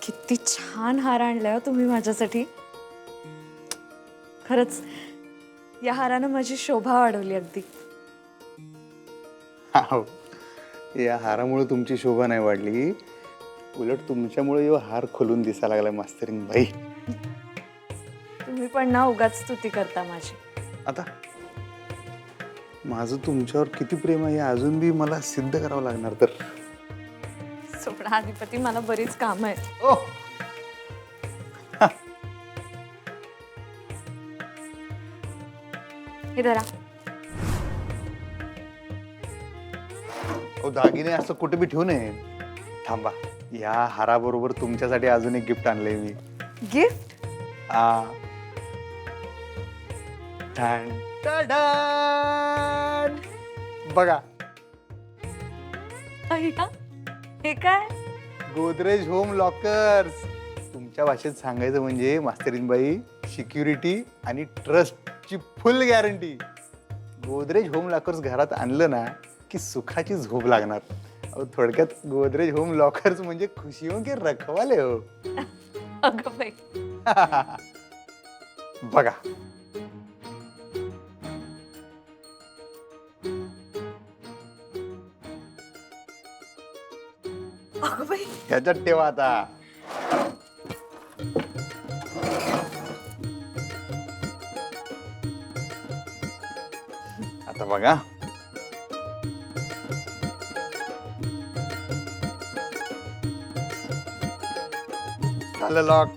किती छान हार आणलाय हो तुम्ही माझ्यासाठी. खरंच या हारानं माझी शोभा वाढवली अगदी. हो. या हारामुळे तुमची शोभा नाही वाढली, उलट तुमच्यामुळे यो हार खोलून दिसायला लागला मास्तरीन बाई. तुम्ही पण ना उगाच स्तुती करता माझी. आता माझं तुमच्यावर किती प्रेम आहे हे अजून बी मला सिद्ध करावं लागणार तर. सोडा अधिपती, मला बरीच कामं आहेत. ओ हे धरा. दागिने असं कुठे बी ठेवू नये. थांबा, या हाराबरोबर तुमच्यासाठी अजून एक गिफ्ट आणलंय मी. गिफ्ट? आ टन टडन. बघा, अय्या, हे काय? Godrej home lockers. तुमच्या भाषेत सांगायचं म्हणजे मास्तरीनबाई, सिक्युरिटी आणि ट्रस्टची फुल गॅरंटी. गोदरेज होम लॉकर्स घरात आणलं ना की सुखाची झोप लागणार. अहो, थोडक्यात गोदरेज होम लॉकर्स म्हणजे खुशियों के रखवाले हो. अगं बाई. बघा, अगं बाई. ह्याच्यात ठेवा आता. आता बघा, झालं लॉक.